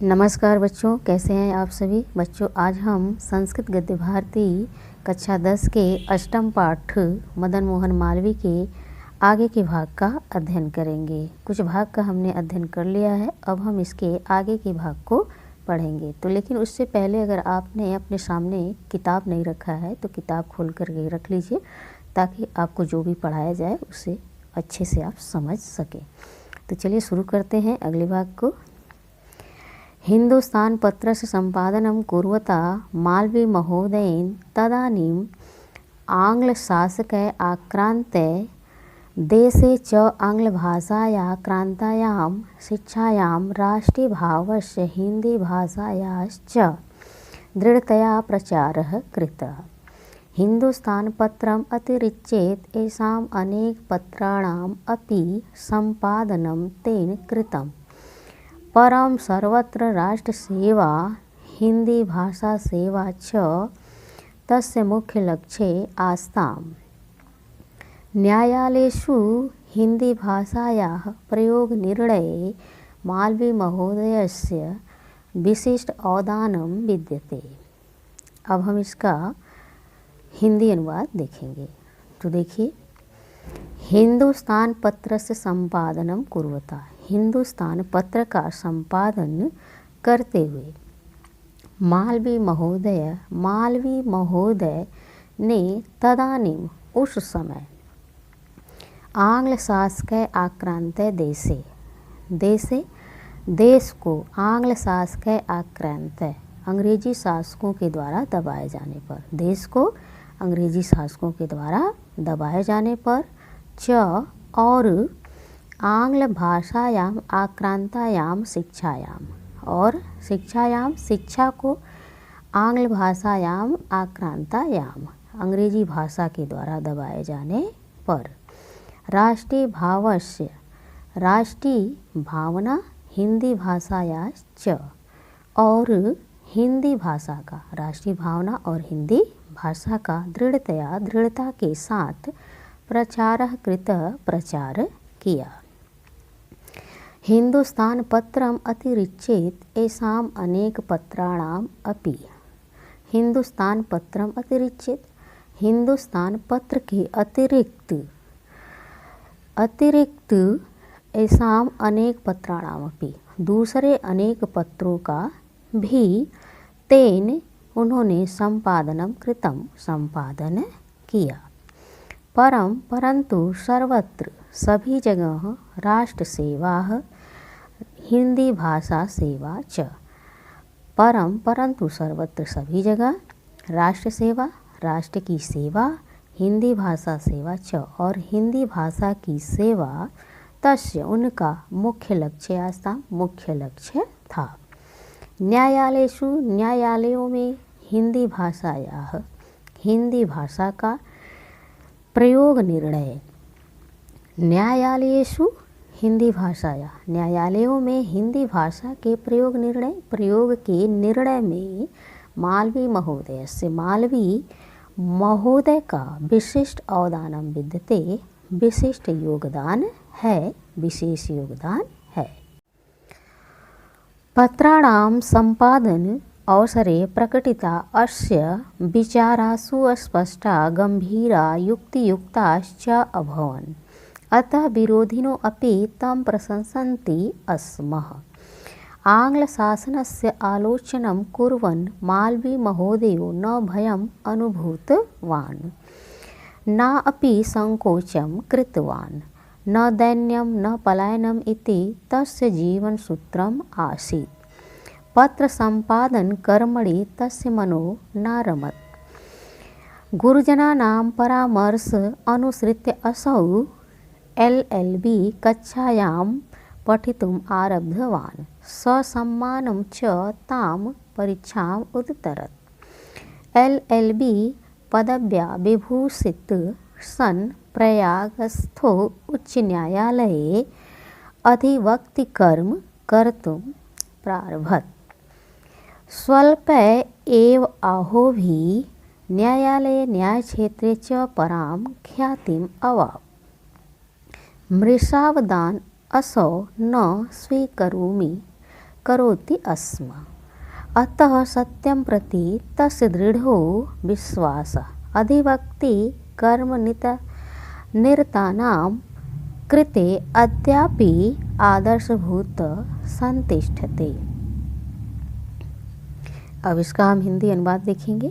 नमस्कार बच्चों, कैसे हैं आप सभी बच्चों। आज हम संस्कृत गद्य भारती कक्षा 10 के अष्टम पाठ मदन मोहन मालवीय के आगे के भाग का अध्ययन करेंगे। कुछ भाग का हमने अध्ययन कर लिया है, अब हम इसके आगे के भाग को पढ़ेंगे। तो लेकिन उससे पहले अगर आपने अपने सामने किताब नहीं रखा है तो किताब खोल करके रख लीजिए, ताकि आपको जो भी पढ़ाया जाए उसे अच्छे से आप समझ सकें। तो चलिए शुरू करते हैं अगले भाग को। हिंदुस्तान पत्रस्य सम्पादनं कुर्वता मालवीय महोदयेन तदानीम् आङ्ग्लशासकैः आक्रान्ते देशे च आङ्ग्लभाषायाः क्रान्तायां शिक्षायां राष्ट्रीयभावस्य हिन्दीभाषायाश्च दृढतया प्रचारः कृतः। हिन्दुस्तानपत्रम् अतिरिच्येत् येषाम् अनेकपत्राणाम् अपि सम्पादनं तेन कृतम्। परं सर्वत्र राष्ट्रसेवा हिंदी भाषा सेवा च तस्य मुख्य लक्ष्ये आस्ताम्। न्यायालयेषु हिंदी भाषायाः प्रयोगनिर्णये मालवीय महोदयस्य विशिष्ट अवदानं विद्यते। अब हम इसका हिंदी अनुवाद देखेंगे। तो देखिए, हिंदुस्तान पत्रस्य संपादनं कुर्वता, हिंदुस्तान पत्र का संपादन करते हुए मालवीय महोदय ने तदानीम उस समय आंग्ल शासक आक्रांत देश को आंग्ल शासक आक्रांत अंग्रेजी शासकों के द्वारा दबाए जाने पर, देश को अंग्रेजी शासकों के द्वारा दबाए जाने पर च और आंग्ल भाषायाम आक्रांतायाम शिक्षायाम और शिक्षायाम शिक्षा को आंग्ल भाषायाम आक्रांतायाम अंग्रेजी भाषा के द्वारा दबाए जाने पर राष्ट्रीय भावस्य राष्ट्रीय भावना हिंदी भाषायाश्च और हिंदी भाषा का राष्ट्रीय भावना और हिंदी भाषा का दृढ़ता के साथ प्रचार किया। हिंदुस्तान पत्रम अतिरिच्येत् येषाम् अनेक पत्राणाम अपि, हिंदुस्तान पत्रम अतिरिच्येत् हिंदुस्तान पत्र के अतिरिक्त येषाम् अनेक पत्राणाम अपि दूसरे अनेक पत्रों का भी तेन उन्होंने संपादन किया। परंतु सर्वत्र सभी जगह राष्ट्र सेवा हिंदी भाषा सेवा च, परंतु सर्वत्र सभी जगह राष्ट्र सेवा राष्ट्र की सेवा हिंदी भाषा सेवा च और हिंदी भाषा की सेवा तस्य उनका मुख्य लक्ष्य था। न्यायालयों में हिंदी भाषा का प्रयोग निर्णय, न्यायालयेषु हिंदी भाषाया न्यायालयों में हिंदी भाषा के प्रयोग के निर्णय में मालवीय महोदय का विशिष्ट अवदानम विद्यते, विशेष योगदान है। पत्राणां संपादन अवसरे प्रकटिता अस्य विचारासु स्पष्टा गंभीरा युक्तियुक्ताश्च अभवन्, अतः विरोधिनो अपि तं प्रशंसन्ति स्मः। आङ्ग्लशासनस्य आलोचनं कुर्वन् मालवीय महोदयो न भयम् अनुभूतवान्, न अपि संकोचं कृतवान्, न दैन्यं न पलायनम् इति तस्य जीवनसूत्रम् आसीत्। पत्र संपादन कर्मणि तस्य मनो न रमत्। गुरुजनानां परामर्श अनुसृत्य असौ LLB कक्षायां पठितुम् आरब्धवान्। ससम्मानं च तां परीक्षाम् उतरत्। LLB पदव्या विभूषित सन् प्रयागस्थो उच्चन्यायालये अधिवक्तिकर्म कर्तुं प्रारभत। स्वल्प एव अहोभिः न्यायालये न्यायक्षेत्रे च परां ख्यातिम् अवाप। मृषावदान असौ न स्वीकरोमि करोति स्म। अतः सत्यं प्रति तस्य दृढो विश्वासः अधिवक्ति कर्मनिरतानां कृते अद्यापि आदर्शभूत संतिष्ठते। अब इसका हम हिंदी अनुवाद देखेंगे।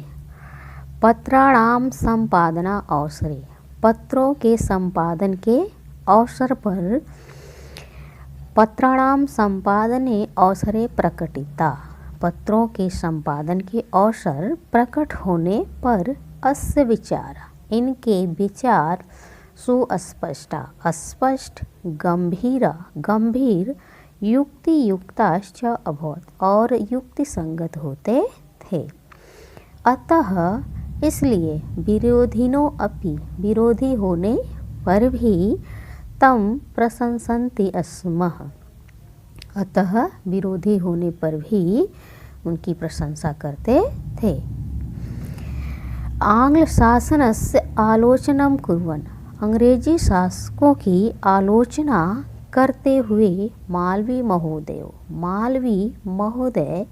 पत्राणाम संपादना अवसरे, पत्रों के संपादन के अवसर पर, पत्राणाम संपादने अवसरे प्रकटिता, पत्रों के संपादन के अवसर प्रकट होने पर अस्य विचारा, इनके विचार सुस्पष्टा, स्पष्ट, गंभीर युक्ति युक्ताश्च अभवत्, और युक्ति संगत होते थे। अतः इसलिए विरोधिनो अपि, विरोधी होने पर भी तम प्रशंसन्ति स्म, अतः विरोधी होने पर भी उनकी प्रशंसा करते थे। आंग्ल शासनस्य आलोचनं कुर्वन्, अंग्रेजी शासकों की आलोचना करते हुए मालवी महोदय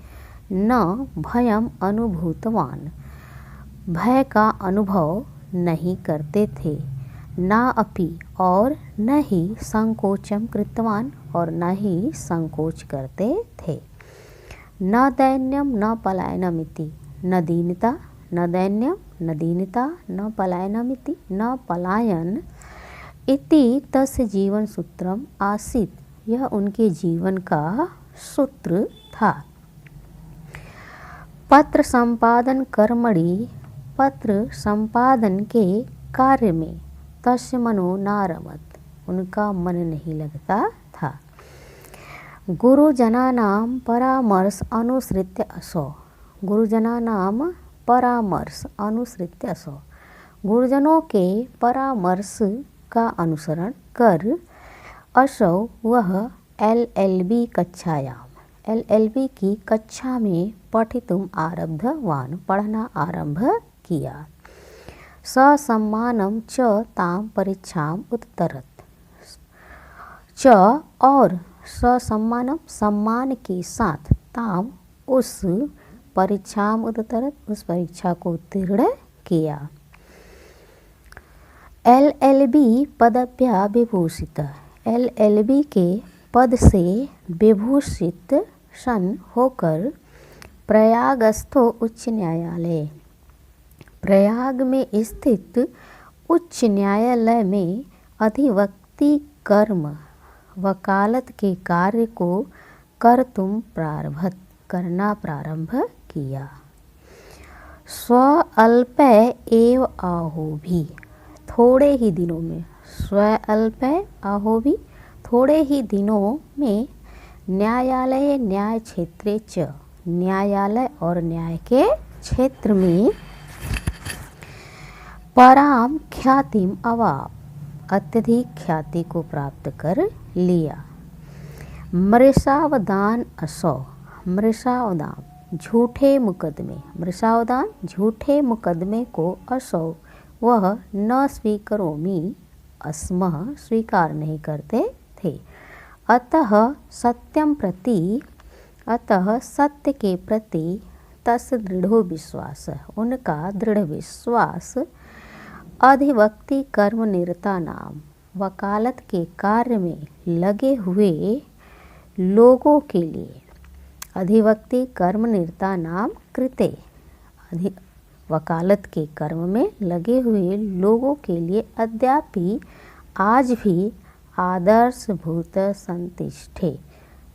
न भयम अनुभूतवान, भय का अनुभव नहीं करते थे, ना अपि, और न ही संकोचम कृतवान, और न ही संकोच करते थे। न दैन्यम न पलायनमिति, न दीनता, न दैन्यम न दीनता, न पलायनमिति न पलायन इति तस्य जीवन सूत्रम आसीत्, यह उनके जीवन का सूत्र था। पत्र संपादन कर्मणि, पत्र संपादन के कार्य में तस्य मनो न रमत, उनका मन नहीं लगता था। गुरुजनानां परामर्श अनुसृत्य असौ, गुरुजनानां परामर्श अनुसृत्य असौ, गुरुजनों के परामर्श का अनुसरण कर असौ वह LLB कक्षायाम, LLB की कक्षा में पठितुम आरब्धवान, पढ़ना आरंभ किया। ससम्मानं च ताम परीक्षाम उत्तरत, च और ससम्मानम सम्मान के साथ, ताम उस परीक्षाम उत्तरत, उस परीक्षा को उत्तीर्ण किया। LLB पदभ्या विभूषित, LLB के पद से विभूषित सन होकर प्रयागस्थो उच्च न्यायालय, प्रयाग में स्थित उच्च न्यायालय में अधिवक्ति कर्म, वकालत के कार्य को करना प्रारंभ किया। स्वल्पे एव आहोभि, थोड़े ही दिनों में, स्वल्पे आहोभि, थोड़े ही दिनों में, न्यायालय न्याय क्षेत्रे च, न्यायालय और न्याय के क्षेत्र में, पराम ख्यातिम अवाप, अत्यधिक ख्याति को प्राप्त कर लिया। मृषावदान असौ, मृषावदान झूठे मुकदमे, मृषावदान झूठे मुकदमे को असौ वह न स्वीकरोमि स्म, स्वीकार नहीं करते थे। अतः सत्यम प्रति, अतः सत्य के प्रति तस्य दृढ़ो विश्वास, उनका दृढ़ विश्वास, अधिवक्ति कर्म निरता नाम, वकालत के कार्य में लगे हुए लोगों के लिए, अधिवक्ति कर्म निरता नाम कृते, वकालत के कर्म में लगे हुए लोगों के लिए अद्यापि आज भी आदर्शभूत संतिष्ठे,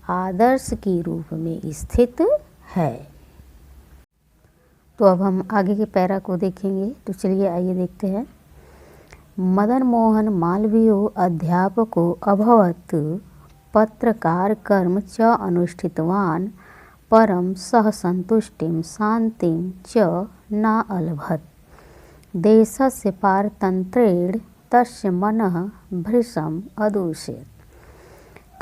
आदर्श के रूप में स्थित है। तो अब हम आगे के पैरा को देखेंगे। तो चलिए आइए देखते हैं। मदन मोहन मालवीयो अध्यापको अभवत्, पत्रकार कर्म च अनुष्ठितवान्, परम सह संतुष्टिं शांतिं च न अलभत। देशस्य पारतंत्रेण तस्य मनः भृशम् अदूषयत्।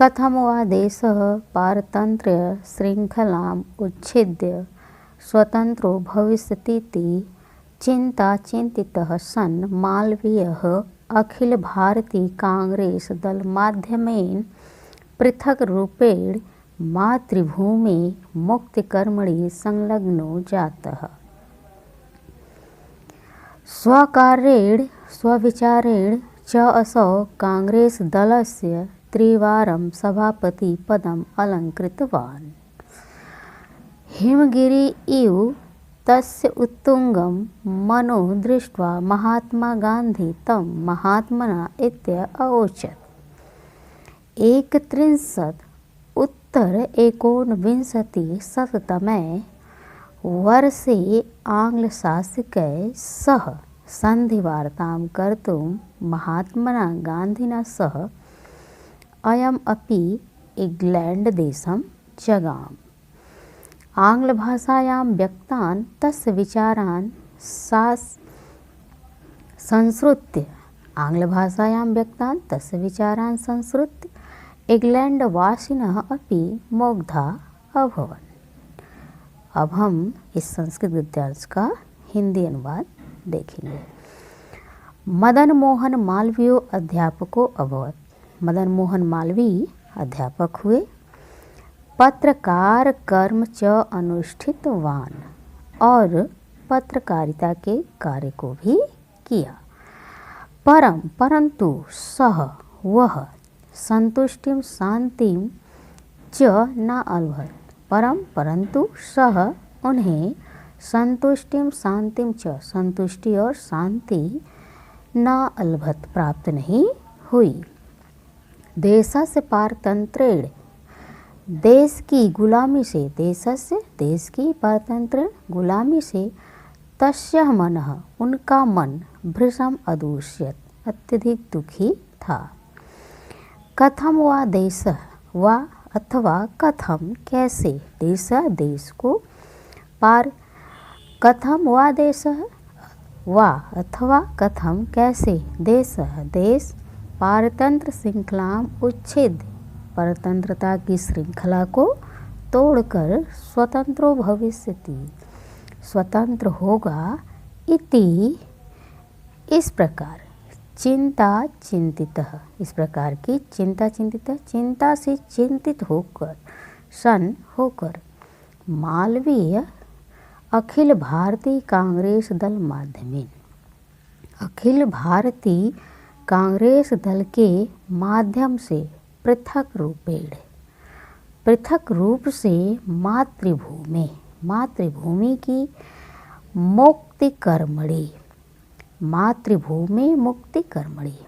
कथं वा देशः पारतंत्र्य श्रृंखलाम् उच्छिद्य स्वतंत्रो भविष्यतीति चिंतितः सन् मालवीयः अखिल भारतीय कांग्रेस दल माध्यमेन पृथक रूपेण मातृभूमि मुक्तिकर्मणि संलग्नो जातः। स्वकार्येण स्वविचारेण च असौ कांग्रेस दलस्य त्रिवारं सभापतिपदम् अलङ्कृतवान्। हिमगिरि इव तस्य उत्तुंगं मनो दृष्ट्वा महात्मा गान्धी तं महात्मना इत्यवोचत्। 1919 वर्षे आङ्ग्लशासकैः सह सन्धिवार्तां कर्तुं महात्मना गान्धिना सह अयम् अपि इंग्लैण्डदेशं जगाम। आङ्ग्लभाषायां व्यक्तान् तस्य विचारान् संसृत्य इंग्लैण्डवासिनः अपि मुग्धा अभवन्। अब हम इस संस्कृत गद्यांश का हिंदी अनुवाद देखेंगे। मदन मोहन मालवीय अध्यापको अभवत्। मदन मोहन मालवीय अध्यापक हुए। पत्रकार कर्म च अनुष्ठितवान और पत्रकारिता के कार्य को भी किया। परंतु सह वह संतुष्टिम शांतिम च न अलभत। परंतु सह उन्हें संतुष्टिम शांतिम च संतुष्टि और शांति न अलभत प्राप्त नहीं हुई। देशस्य पारतंत्रेण देश की गुलामी से तस्यः मनः उनका मन भृशम अदूष्यत अत्यधिक दुखी था। कथम वा देशः वा अथवा कथम कैसे देश को पार कथम वा देशः वा अथवा कथम कैसे देश पारतंत्र श्रृंखलाम उच्छेद परतंत्रता की श्रृंखला को तोड़कर स्वतंत्रो भविष्यति स्वतंत्र होगा इति इस प्रकार इस प्रकार की चिंता से चिंतित होकर मालवीय अखिल भारतीय कांग्रेस दल माध्यमेन अखिल भारतीय कांग्रेस दल के माध्यम से पृथक रूप से मातृभूमि की मुक्ति कर्मणि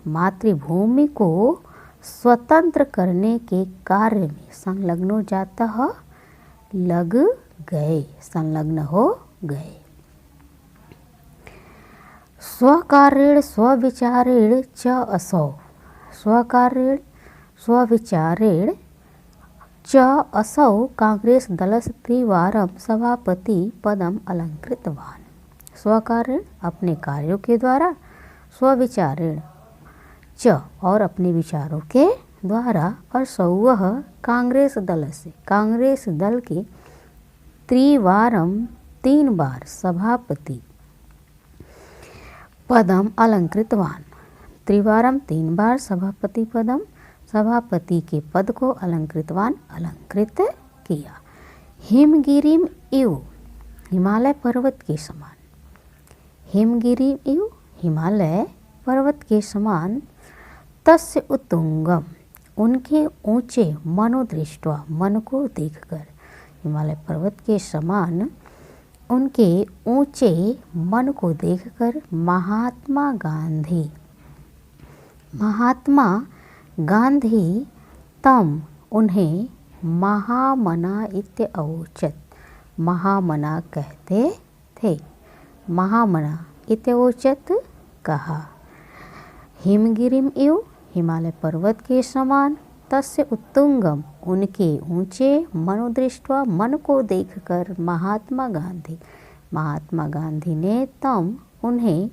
मातृभूमि को स्वतंत्र करने के कार्य में संलग्न हो गए। स्वकार्येण स्वविचारेण च असौ कांग्रेस दलस्य त्रिवारं सभापति पदम अलंकृतवान। स्वकार्येण अपने कार्यों के द्वारा, स्वविचारेण च और अपने विचारों के द्वारा, और सौवह कांग्रेस दल के त्रिवारम 3 बार सभापति पदम अलंकृतवान। त्रिवारम 3 बार सभापति के पद को अलंकृत किया। हिमगिरिम इव हिमालय पर्वत के समान। हिमगिरिम इव हिमालय पर्वत के समान। तस्य उत्तुंगम उनके ऊंचे मनोदृष्ट्वा मन को देखकर। हिमालय पर्वत के समान उनके ऊंचे मन को देखकर महात्मा गांधी तम उन्हें महामना इत्यवोचत महामना कहते थे। महामना इत्यवोचत कहा। हिमगिरिम इव हिमालय पर्वत के समान। तस्य उत्तुंगम उनके ऊंचे मनोदृष्ट्वा मन को देखकर महात्मा गांधी ने तम उन्हें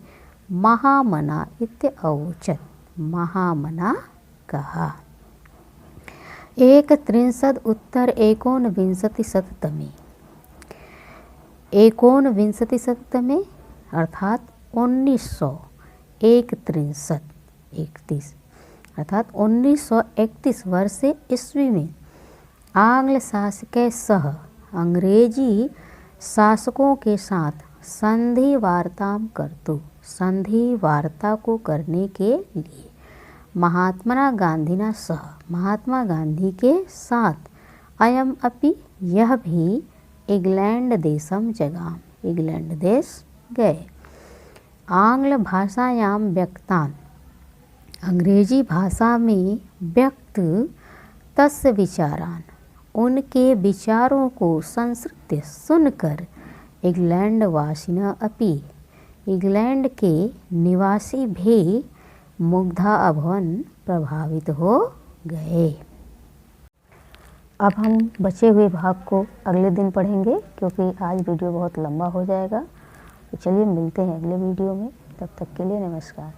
महामना इत्यवोचत महामना कहा। 1919 अर्थात 1931 वर्षे ईस्वी में आंग्ल शासक सह अंग्रेजी शासकों के साथ संधि वार्ता करतु। संधि वार्ता को करने के लिए महात्मा गांधीना सह महात्मा गांधी के साथ अयम अपि यह भी इंग्लैंड देशम जगाम इंग्लैंड देश गए। आंग्ल भाषायां व्यक्तान अंग्रेजी भाषा में व्यक्त तस्य विचारान उनके विचारों को संस्कृत सुनकर इंग्लैंड वासिना अपि इंग्लैंड के निवासी भी मुग्धा अभवन प्रभावित हो गए। अब हम बचे हुए भाग को अगले दिन पढ़ेंगे क्योंकि आज वीडियो बहुत लंबा हो जाएगा। तो चलिए मिलते हैं अगले वीडियो में, तब तक के लिए नमस्कार।